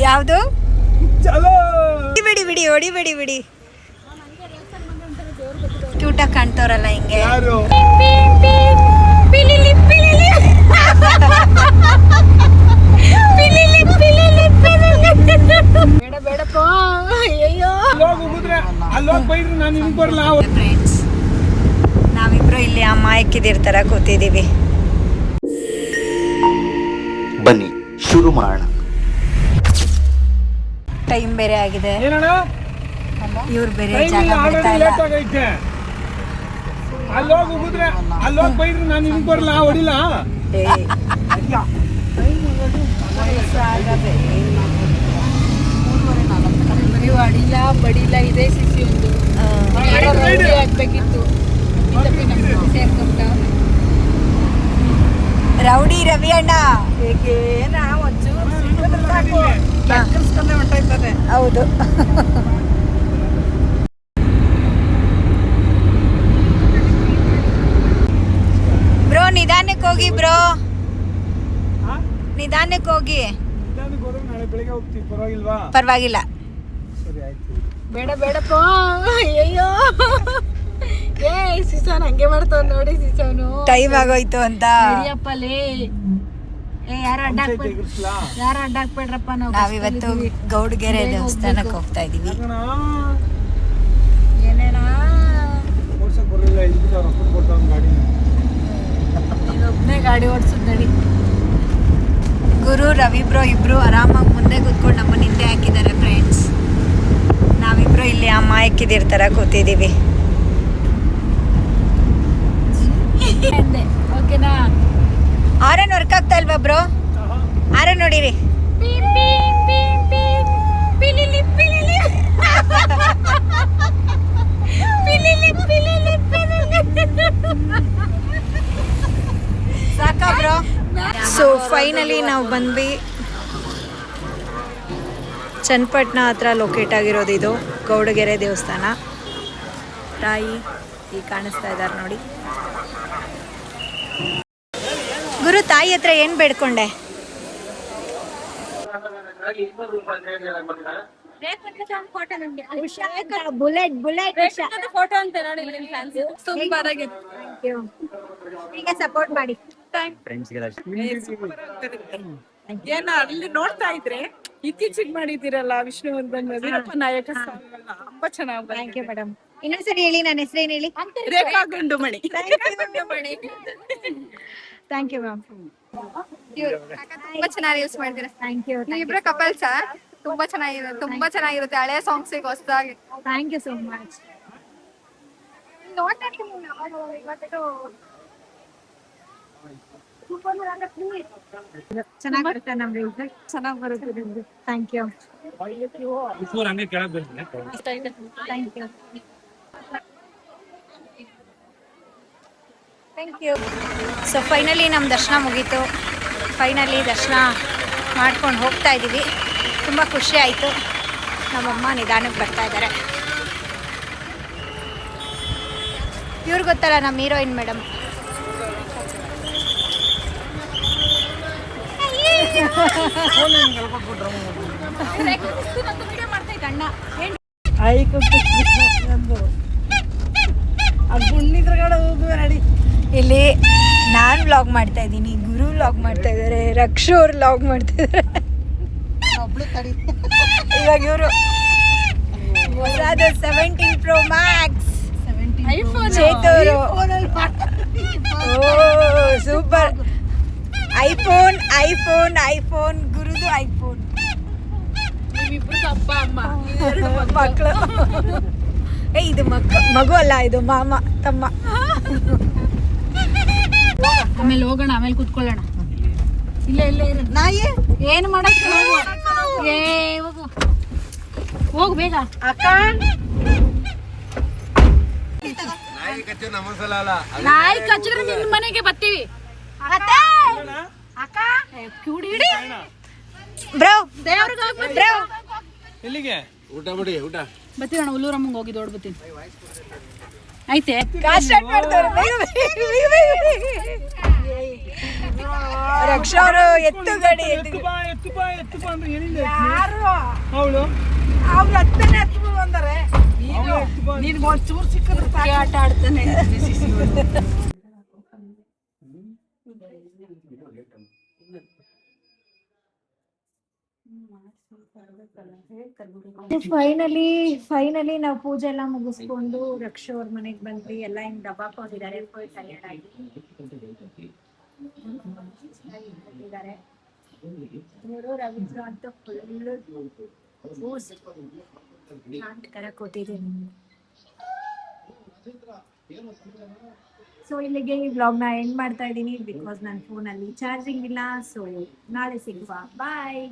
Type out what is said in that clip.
ಯಾವುದು ಬಿಡಿ ಬಿಡಿ ಹೊಡಿಬೇಡಿ ಬಿಡಿ. ಕ್ಯೂಟಾಗಿ ಕಾಣ್ತವ್ರಲ್ಲ ಹಿಂಗೆ. ಬೇಡಪ್ಪ ಅಯ್ಯೋ. ಫ್ರೆಂಡ್ಸ್, ನಾವಿಬ್ರು ಇಲ್ಲಿ ಅಮ್ಮ ಎಕ್ಕಿದಿರ್ತಾರ ಕೂತಿದೀವಿ. ಬನ್ನಿ ಶುರು ಮಾಡೋಣ. ಟೈಮ್ ಬೇರೆ ಆಗಿದೆ, ಇವ್ರು ಬೇರೆ ಜಾಗ ಬಿಡ್ತಾ ಇಲ್ಲ. ಅಡಿಲ್ಲ ಬಡಿಲ್ಲ ಇದೆ ಸಿಸಿ ಒಂದು ಆಗ್ಬೇಕಿತ್ತು. ರೌಡಿ ರವಿ ಅಣ್ಣ ಹೌದು. ಬ್ರೋ ನಿಧಾನಕ್ಕೆ ಹೋಗಿ ಬ್ರೋ, ನಿಧಾನಕ್ಕೆ ಹೋಗಿ. ಪರವಾಗಿಲ್ಲ. ಬೇಡಪ್ಪ ಅಯ್ಯೋ. ಏ ಸಿಸೋನ್ ಹಂಗೆ ಮಾಡ್ತಾವ ನೋಡಿ. ಸಿಸೋನು ಟೈಮ್ ಆಗೋಯ್ತು ಅಂತ. ಅಪ್ಪಲೇ ಯಾರು ಅಡ್ಡ ಹಾಕ್ಬೇಡ್ರಪ್ಪ. ನಾವಿವತ್ತು ಗೌಡಗೆರೆ ದೇವಸ್ಥಾನಕ್ಕೆ ಹೋಗ್ತಾ ಇದೀವಿ. ಏನೇನ ಒಬ್ಬನೇ ಗಾಡಿ ಓಡಿಸೋದು ನಡಿ. ಗುರು ರವಿ ಬ್ರೋ ಇಬ್ರು ಆರಾಮಾಗಿ ಮುಂದೆ ಕೂತ್ಕೊಂಡು ನಮ್ಮನ್ನ ಹಿಂದೆ ಹಾಕಿದ್ದಾರೆ ಫ್ರೆಂಡ್ಸ್. ನಾವಿಬ್ರು ಇಲ್ಲಿ ಅಮ್ಮ ಎಕ್ಕಿದಿರ್ತಾರ ಕೂತಿದೀವಿ. ಓಕೆನಾ? ಆರನ್ ವರ್ಕ್ ಆಗ್ತಾ ಇಲ್ವಾ ಬ್ರೋ? ಆರನ್ ನೋಡಿರಿ. ಸಾಕಾ ಬ್ರೋ? ಸೊ ಫೈನಲಿ ನಾವು ಬಂದ್ವಿ. ಚನ್ನಪಟ್ಟಣ ಹತ್ರ ಲೊಕೇಟ್ ಆಗಿರೋದು ಇದು ಗೌಡಗೆರೆ ದೇವಸ್ಥಾನ. ತಾಯಿ ಈಗ ಕಾಣಿಸ್ತಾ ಇದ್ದಾರೆ ನೋಡಿ. ಗುರು, ತಾಯಿ ಹತ್ರ ಏನ್ ಬೇಡ್ಕೊಂಡೆ? ಬುಲೆಟ್ ಫೋಟೋ ಅಂತ ನೋಡಿ. ಹೀಗೆ ಸಪೋರ್ಟ್ ಮಾಡಿ. ಏನ ಅಲ್ಲಿ ನೋಡ್ತಾ ಇದ್ರೆ ಇತ್ತೀಚೆಗೆ ಮಾಡಿದಿರಲ್ಲ ವಿಷ್ಣುವರ್ಧನ್ ವೀರಪ್ಪ ನಾಯಕ ತುಂಬಾ ಚೆನ್ನಾಗಿ. Thank you madam. ಇನ್ನೊಂದ್ಸರಿ ಹೇಳಿ, ನನ್ನ ಹೆಸರೇನು ಹೇಳಿ? Rekha Gundumani. Thank you ma'am. ತುಂಬಾ ಚೆನ್ನಾಗಿ ಯೂಸ್ ಮಾಡ್ತೀರಾ. Thank you. ನೀವಿಬ್ರು ಕಪಲ್ಸಾ? ತುಂಬಾ ಚೆನ್ನಾಗಿರುತ್ತೆ ಹಳೆ ಸಾಂಗ್ಸ್ ಹೊಸದಾಗಿ. Thank you so much. ಚೆನ್ನಾಗಿ ಬರುತ್ತೆ ನಮ್ಗೆ. ಚೆನ್ನಾಗಿ ಬರುತ್ತೆ ನಿಮ್ದು. Thank you. Thank you. So finally ನಮ್ಮ ದರ್ಶನ ಮುಗೀತು. ಫೈನಲಿ ದರ್ಶನ ಮಾಡ್ಕೊಂಡು ಹೋಗ್ತಾ ಇದ್ದೀವಿ. ತುಂಬ ಖುಷಿ ಆಯಿತು. ನಮ್ಮಮ್ಮ ನಿಧಾನಕ್ಕೆ ಬರ್ತಾ ಇದ್ದಾರೆ. ಇವ್ರು ಗೊತ್ತಲ್ಲ, ನಮ್ಮ ಹೀರೋಯಿನ್ ಮೇಡಮ್. ಇಲ್ಲಿ ನಾನು ವ್ಲಾಗ್ ಮಾಡ್ತಾ ಇದ್ದೀನಿ, ಗುರು ವ್ಲಾಗ್ ಮಾಡ್ತಾ ಇದ್ದಾರೆ, ರಕ್ಷು ಅವ್ರು ವ್ಲಾಗ್ ಮಾಡ್ತಾ ಇದ್ದಾರೆ. ಇವಾಗ ಇವರು ಹೊಸದು 17 Pro Max ಚೇತವರು. Oh super. ಐಫೋನ್ ಗುರುದು ಐಫೋನ್. ಅಪ್ಪ ಅಮ್ಮ ಮಕ್ಕಳು. ಇದು ಮಗು ಅಲ್ಲ, ಇದು ಮಾಮ ತಮ್ಮ. ಆಮೇಲೆ ಹೋಗೋಣ, ಆಮೇಲೆ ಕುತ್ಕೊಳ್ಳೋಣ. ಇಲ್ಲ ನಾಯಿ ಏನು ಮಾಡಕ್ಕೆ ಹೋಗು ಬೇಗ. ಅಕ್ಕ ನಾಯಿ ಕಚ್ಚಿದ್ರೆ ನಿನ್ನ ಮನೆಗೆ ಬರ್ತೀವಿ. ಅಕ್ಕ ಕಿಡಿ ಬ್ರೋ ಬ್ರೋ ಎಲ್ಲಿಗೆ ಊಟ ಬಿಡಿ ಊಟ ಬರ್ತೀವಿ ಅಣ್ಣ. ಹುಲ್ಲೂರಮ್ಮಂಗೆ ಹೋಗಿ ದೊಡ್ಡ ಬರ್ತೀನಿ. ಐತೆ ರಕ್ಷಾ ಅವರು ಎತ್ತು ಗಾಡಿ ಎತ್ತು ಬಾ ಅಂದ್ರೆ ಏನಿಲ್ಲ ಯಾರು ಅವಳು ಅವ್ರು ಹತ್ತನೇ ಹತ್ತು ಬಂದರೆ ನೀನು ಒಂಚೂರು ಸಿಕ್ಕಿದ್ರೆ ಆಟ ಆಡ್ತಾನೆ. ಫೈನಲಿ ನಾವು ಪೂಜೆ ಎಲ್ಲ ಮುಗಿಸ್ಕೊಂಡು ರಕ್ಷಾ ಅವ್ರ ಮನೆಗೆ ಬಂದ್ವಿ. ಎಲ್ಲ ಹಿಂಗ್ ಡಬ್ಬಾಕ್ ಹೋಗಿದ್ದಾರೆ, ಫುಲ್ ಟಯರ್ಡ್ ಆಗಿ ಇದ್ದಾರೆ. ಇವರು ರವೀಂದ್ರ ಅಂತ ಫುಲ್ ತರ ಕೂತಿದ್ದೀನಿ. ಸೊ ಇಲ್ಲಿಗೆ ಈ ವ್ಲಾಗ್ನ ಎಂಡ್ ಮಾಡ್ತಾ ಇದ್ದೀನಿ, ಬಿಕಾಸ್ ನನ್ನ ಫೋನಲ್ಲಿ ಚಾರ್ಜಿಂಗ್ ಇಲ್ಲ. ಸೊ ನಾಳೆ ಸಿಗುವ, ಬಾಯ್.